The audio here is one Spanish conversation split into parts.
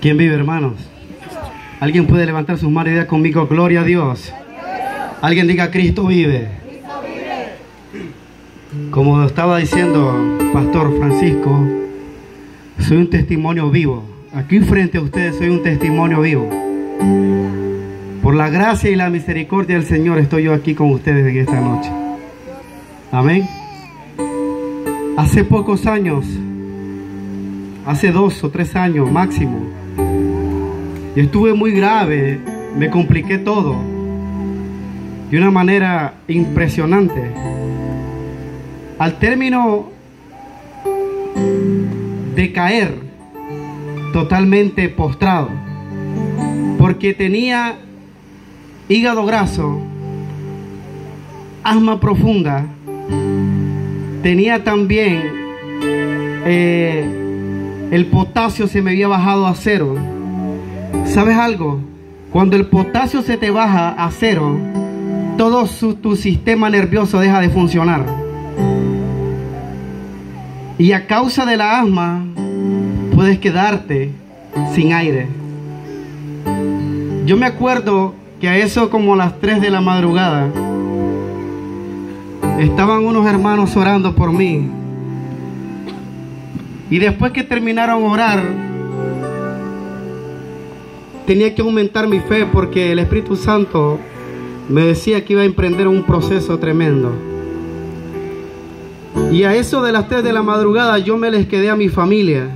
¿Quién vive, hermanos? ¿Alguien puede levantar sus manos y decir conmigo, gloria a Dios? Alguien diga, Cristo vive. Como estaba diciendo Pastor Francisco, soy un testimonio vivo. Aquí frente a ustedes soy un testimonio vivo. Por la gracia y la misericordia del Señor estoy yo aquí con ustedes en esta noche. Amén. Hace pocos años, hace 2 o 3 años máximo, yo estuve muy grave, me compliqué todo de una manera impresionante. Al término de caer totalmente postrado, porque tenía hígado graso, asma profunda, tenía también el potasio se me había bajado a 0. ¿Sabes algo? Cuando el potasio se te baja a 0, todo tu sistema nervioso deja de funcionar. Y a causa de la asma, puedes quedarte sin aire. Yo me acuerdo que a eso como a las 3 de la madrugada, estaban unos hermanos orando por mí. Y después que terminaron de orar, tenía que aumentar mi fe porque el Espíritu Santo me decía que iba a emprender un proceso tremendo. Y a eso de las 3 de la madrugada yo me les quedé a mi familia.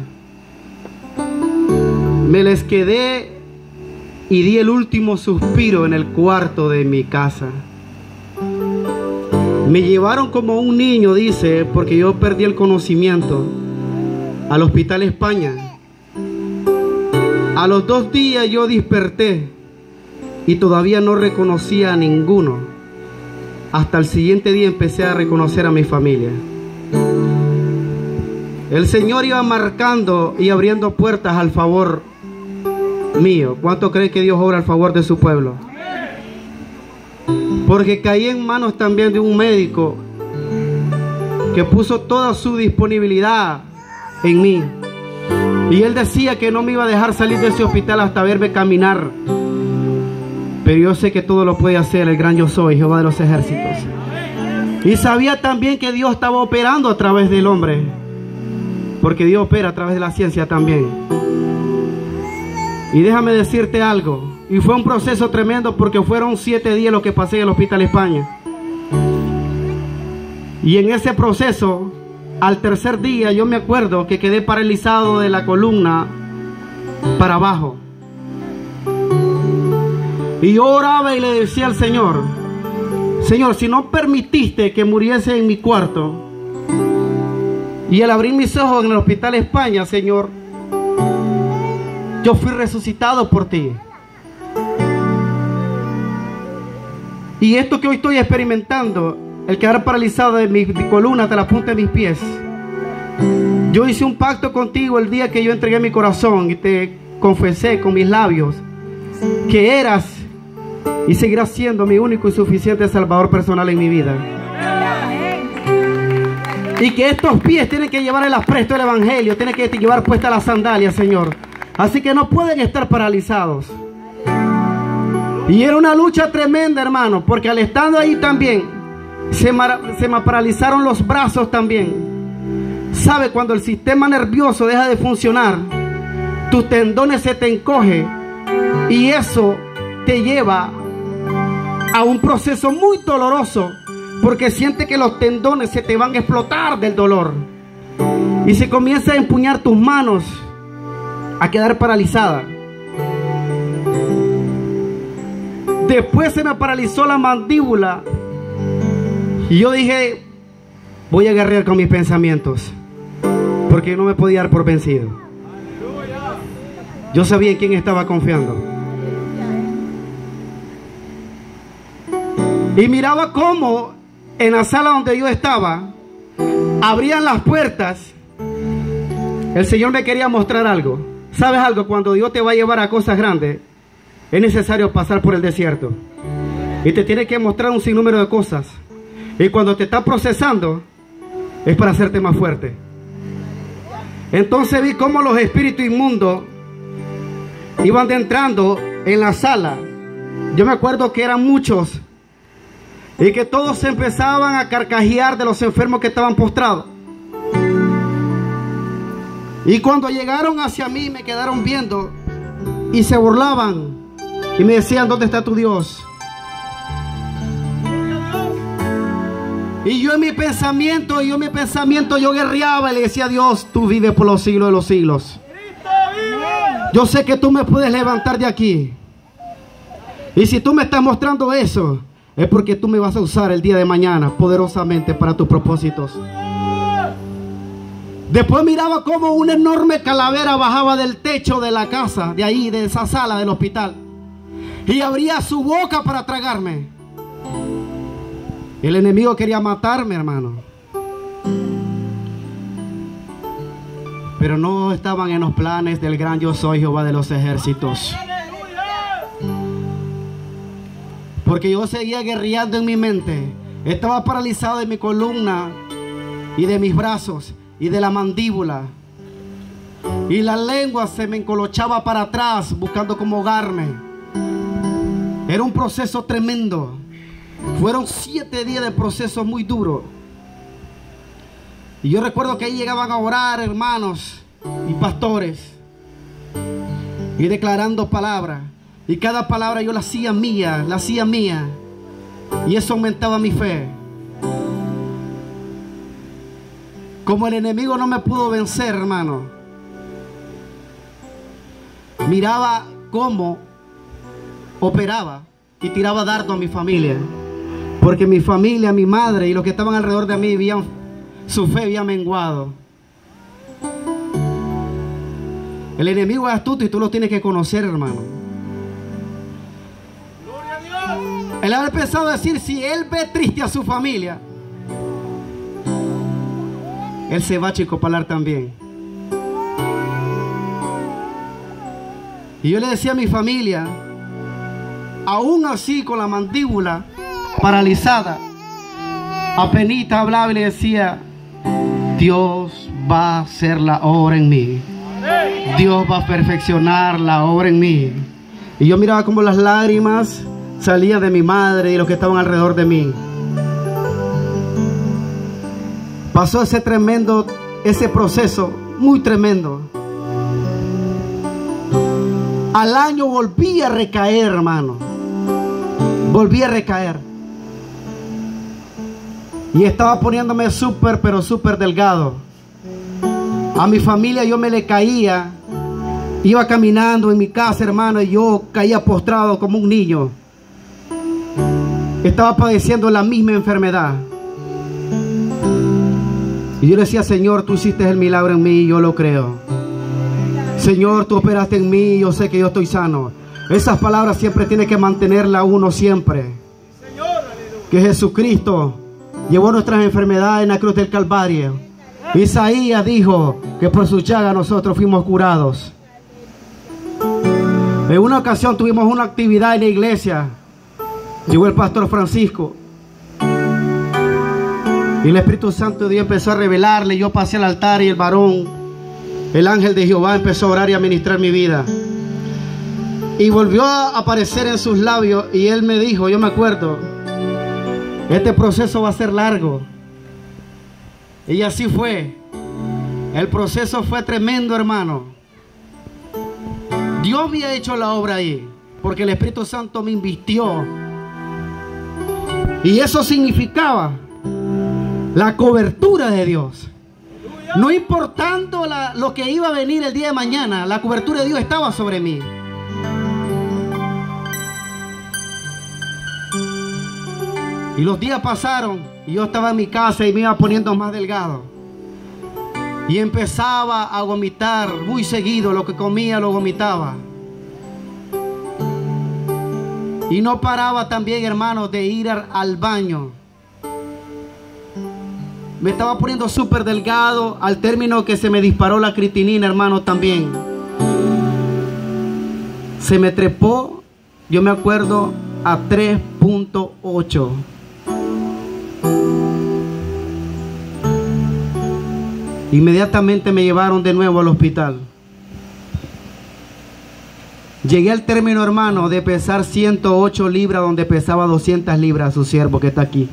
Me les quedé y di el último suspiro en el cuarto de mi casa. Me llevaron como un niño, dice, porque yo perdí el conocimiento, al Hospital España. A los 2 días yo desperté y todavía no reconocía a ninguno. Hasta el siguiente día empecé a reconocer a mi familia. El Señor iba marcando y abriendo puertas al favor mío. ¿Cuánto cree que Dios obra al favor de su pueblo? Porque caí en manos también de un médico que puso toda su disponibilidad en mí. Y él decía que no me iba a dejar salir de ese hospital hasta verme caminar. Pero yo sé que todo lo puede hacer el gran yo soy, Jehová de los ejércitos. Y sabía también que Dios estaba operando a través del hombre, porque Dios opera a través de la ciencia también. Y déjame decirte algo, y fue un proceso tremendo porque fueron 7 días los que pasé en el Hospital España. Y en ese proceso, al tercer día, yo me acuerdo que quedé paralizado de la columna para abajo. Y yo oraba y le decía al Señor, Señor, si no permitiste que muriese en mi cuarto, y al abrir mis ojos en el Hospital España, Señor, yo fui resucitado por ti. Y esto que hoy estoy experimentando, el quedar paralizado de mi columna hasta la punta de mis pies, yo hice un pacto contigo el día que yo entregué mi corazón y te confesé con mis labios que eras y seguirás siendo mi único y suficiente Salvador personal en mi vida. Y que estos pies tienen que llevar el apresto del Evangelio, tienen que llevar puesta la sandalia, Señor. Así que no pueden estar paralizados. Y era una lucha tremenda, hermano, porque al estando ahí también se me paralizaron los brazos también. ¿Sabe? Cuando el sistema nervioso deja de funcionar, tus tendones se te encogen y eso te lleva a un proceso muy doloroso, porque sientes que los tendones se te van a explotar del dolor y se comienza a empuñar tus manos, a quedar paralizada. Después se me paralizó la mandíbula y yo dije, voy a guerrear con mis pensamientos, porque no me podía dar por vencido. Yo sabía en quién estaba confiando. Y miraba cómo en la sala donde yo estaba abrían las puertas. El Señor me quería mostrar algo. ¿Sabes algo? Cuando Dios te va a llevar a cosas grandes, es necesario pasar por el desierto. Y te tiene que mostrar un sinnúmero de cosas. Y cuando te está procesando, es para hacerte más fuerte. Entonces vi cómo los espíritus inmundos iban entrando en la sala. Yo me acuerdo que eran muchos y que todos se empezaban a carcajear de los enfermos que estaban postrados. Y cuando llegaron hacia mí me quedaron viendo y se burlaban y me decían: ¿dónde está tu Dios? Y yo en mi pensamiento, yo guerreaba y le decía: Dios, tú vives por los siglos de los siglos. Yo sé que tú me puedes levantar de aquí. Y si tú me estás mostrando eso, es porque tú me vas a usar el día de mañana poderosamente para tus propósitos. Después miraba como una enorme calavera bajaba del techo de la casa, de ahí, de esa sala del hospital, y abría su boca para tragarme. El enemigo quería matarme, hermano. Pero no estaban en los planes del gran yo soy, Jehová de los ejércitos. Porque yo seguía guerreando en mi mente. Estaba paralizado de mi columna y de mis brazos y de la mandíbula. Y la lengua se me encolochaba para atrás buscando cómo ahogarme. Era un proceso tremendo. Fueron 7 días de proceso muy duro. Y yo recuerdo que ahí llegaban a orar hermanos y pastores y declarando palabras. Y cada palabra yo la hacía mía, y eso aumentaba mi fe. Como el enemigo no me pudo vencer, hermano, miraba cómo operaba y tiraba dardo a mi familia. Porque mi familia, mi madre y los que estaban alrededor de mí, su fe había menguado. El enemigo es astuto y tú lo tienes que conocer, hermano. Él ha empezado a decir: si él ve triste a su familia, él se va a chicopalar también. Y yo le decía a mi familia, aún así con la mandíbula paralizada, apenita hablaba y le decía: Dios va a hacer la obra en mí. Dios va a perfeccionar la obra en mí. Y yo miraba como las lágrimas salían de mi madre y los que estaban alrededor de mí. Pasó ese proceso muy tremendo. Al año volví a recaer, hermano. Volví a recaer. Y estaba poniéndome pero súper delgado. A mi familia yo me le caía. Iba caminando en mi casa, hermano, y yo caía postrado como un niño. Estaba padeciendo la misma enfermedad. Y yo le decía: Señor, tú hiciste el milagro en mí y yo lo creo. Señor, tú operaste en mí y yo sé que yo estoy sano. Esas palabras siempre tiene que mantenerla uno siempre. Que Jesucristo llevó nuestras enfermedades en la cruz del Calvario. Isaías dijo que por su llaga nosotros fuimos curados. En una ocasión tuvimos una actividad en la iglesia. Llegó el pastor Francisco y el Espíritu Santo de Dios empezó a revelarle. Yo pasé al altar y el varón, el ángel de Jehová, empezó a orar y a ministrar mi vida. Y volvió a aparecer en sus labios y él me dijo, yo me acuerdo: este proceso va a ser largo. Y así fue. El proceso fue tremendo, hermano. Dios había hecho la obra ahí, porque el Espíritu Santo me invistió. Y eso significaba la cobertura de Dios. No importando lo que iba a venir el día de mañana, la cobertura de Dios estaba sobre mí. Y los días pasaron y yo estaba en mi casa y me iba poniendo más delgado. Y empezaba a vomitar muy seguido. Lo que comía lo vomitaba. Y no paraba también, hermano, de ir al baño. Me estaba poniendo súper delgado, al término que se me disparó la creatinina, hermano, también. Se me trepó, yo me acuerdo, a 3.8. Inmediatamente me llevaron de nuevo al hospital. Llegué al término, hermano, de pesar 108 libras donde pesaba 200 libras su siervo que está aquí.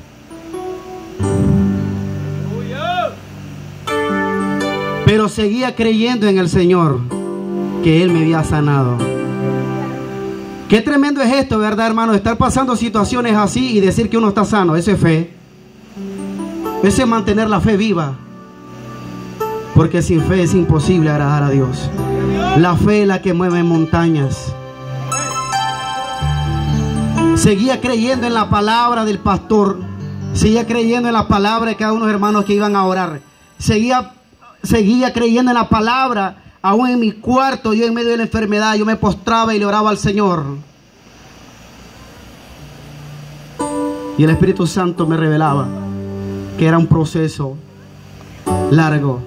Pero seguía creyendo en el Señor, que Él me había sanado. Qué tremendo es esto, ¿verdad, hermano? Estar pasando situaciones así y decir que uno está sano. Eso es fe. Eso es mantener la fe viva. Porque sin fe es imposible agradar a Dios. La fe es la que mueve montañas. Seguía creyendo en la palabra del pastor. Seguía creyendo en la palabra de cada uno de los hermanos que iban a orar. Seguía creyendo en la palabra. Aún en mi cuarto, yo en medio de la enfermedad, yo me postraba y le oraba al Señor. Y el Espíritu Santo me revelaba que era un proceso largo.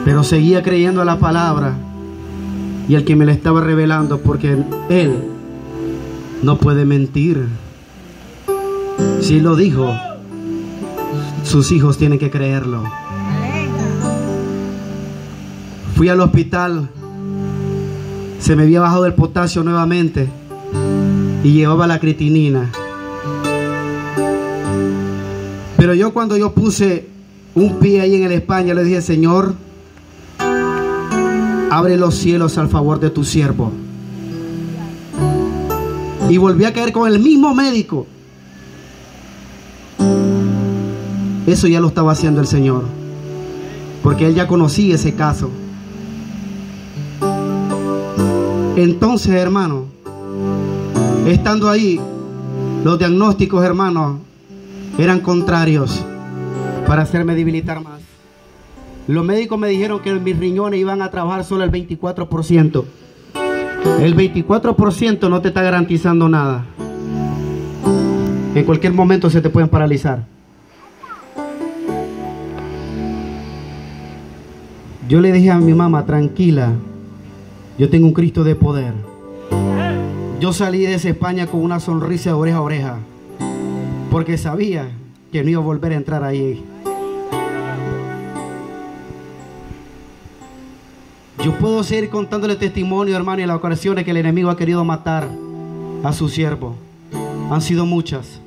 Pero seguía creyendo en la palabra y el que me la estaba revelando, porque Él no puede mentir. Si Él lo dijo, sus hijos tienen que creerlo. Fui al hospital, se me había bajado el potasio nuevamente y llevaba la creatinina. Pero cuando yo puse un pie ahí en el España, le dije: Señor, abre los cielos al favor de tu siervo. Y volví a caer con el mismo médico. Eso ya lo estaba haciendo el Señor, porque Él ya conocía ese caso. Entonces, hermano, estando ahí, los diagnósticos, hermano, eran contrarios para hacerme debilitar más. Los médicos me dijeron que mis riñones iban a trabajar solo el 24%. El 24% no te está garantizando nada. En cualquier momento se te pueden paralizar. Yo le dije a mi mamá: tranquila, yo tengo un Cristo de poder. Yo salí de esa España con una sonrisa de oreja a oreja, porque sabía que no iba a volver a entrar ahí. Yo puedo seguir contándole testimonio, hermano, y las ocasiones que el enemigo ha querido matar a su siervo. Han sido muchas.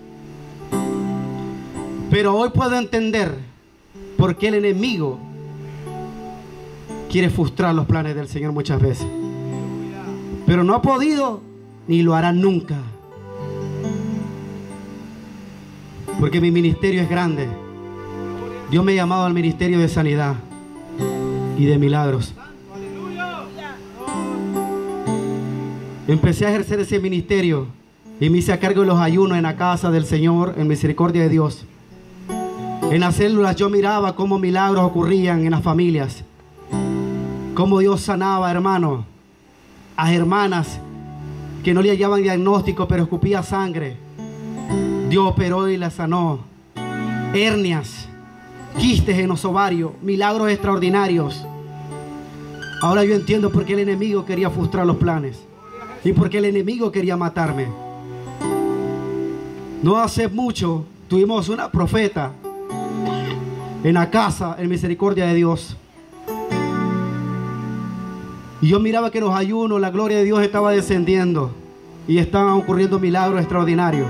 Pero hoy puedo entender por qué el enemigo quiere frustrar los planes del Señor muchas veces. Pero no ha podido ni lo hará nunca. Porque mi ministerio es grande. Dios me ha llamado al ministerio de sanidad y de milagros. Empecé a ejercer ese ministerio y me hice a cargo de los ayunos en la casa del Señor, en misericordia de Dios. En las células yo miraba cómo milagros ocurrían en las familias. Cómo Dios sanaba, hermano, a hermanas que no le hallaban diagnóstico, pero escupía sangre. Dios operó y la sanó. Hernias, quistes en los ovarios, milagros extraordinarios. Ahora yo entiendo por qué el enemigo quería frustrar los planes y por qué el enemigo quería matarme. No hace mucho tuvimos una profeta en la casa, en misericordia de Dios. Y yo miraba que en los ayunos la gloria de Dios estaba descendiendo y estaban ocurriendo milagros extraordinarios.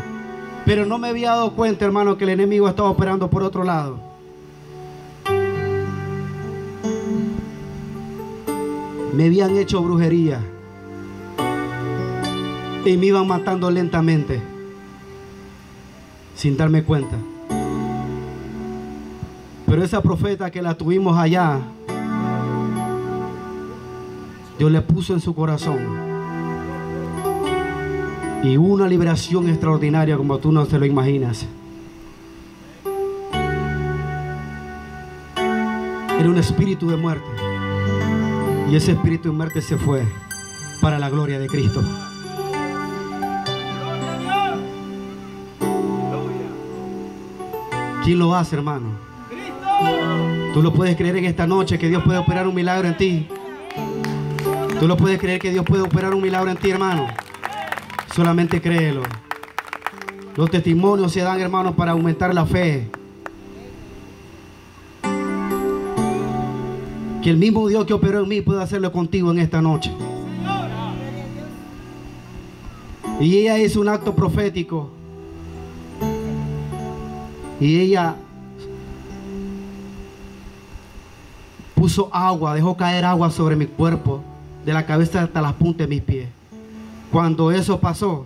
Pero no me había dado cuenta, hermano, que el enemigo estaba operando por otro lado. Me habían hecho brujería y me iban matando lentamente sin darme cuenta. Pero esa profeta que la tuvimos allá, Dios le puso en su corazón y una liberación extraordinaria como tú no te lo imaginas. Era un espíritu de muerte y ese espíritu de muerte se fue para la gloria de Cristo. ¿Quién lo hace, hermano? Tú lo puedes creer en esta noche que Dios puede operar un milagro en ti. Tú lo puedes creer que Dios puede operar un milagro en ti, hermano. Solamente créelo. Los testimonios se dan, hermano, para aumentar la fe. Que el mismo Dios que operó en mí pueda hacerlo contigo en esta noche. Y ella hizo un acto profético. Y ella puso agua, dejó caer agua sobre mi cuerpo, de la cabeza hasta las puntas de mis pies. Cuando eso pasó,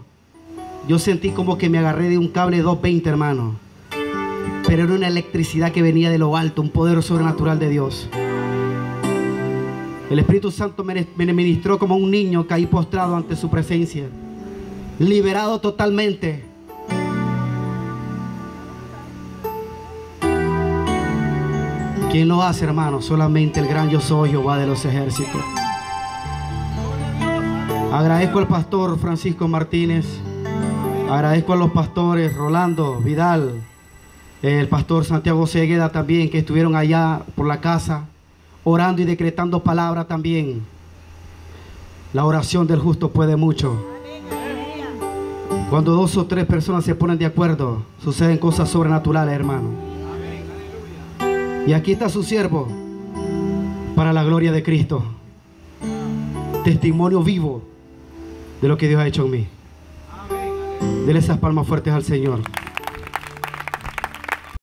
yo sentí como que me agarré de un cable 220, hermano. Pero era una electricidad que venía de lo alto, un poder sobrenatural de Dios. El Espíritu Santo me ministró como un niño caí postrado ante su presencia, liberado totalmente. ¿Quién lo hace, hermano? Solamente el gran yo soy, Jehová de los ejércitos. Agradezco al pastor Francisco Martínez. Agradezco a los pastores Rolando Vidal, el pastor Santiago Segueda también, que estuvieron allá por la casa orando y decretando palabra también. La oración del justo puede mucho. Cuando 2 o 3 personas se ponen de acuerdo, suceden cosas sobrenaturales, hermano. Y aquí está su siervo para la gloria de Cristo. Testimonio vivo de lo que Dios ha hecho en mí. Dele esas palmas fuertes al Señor.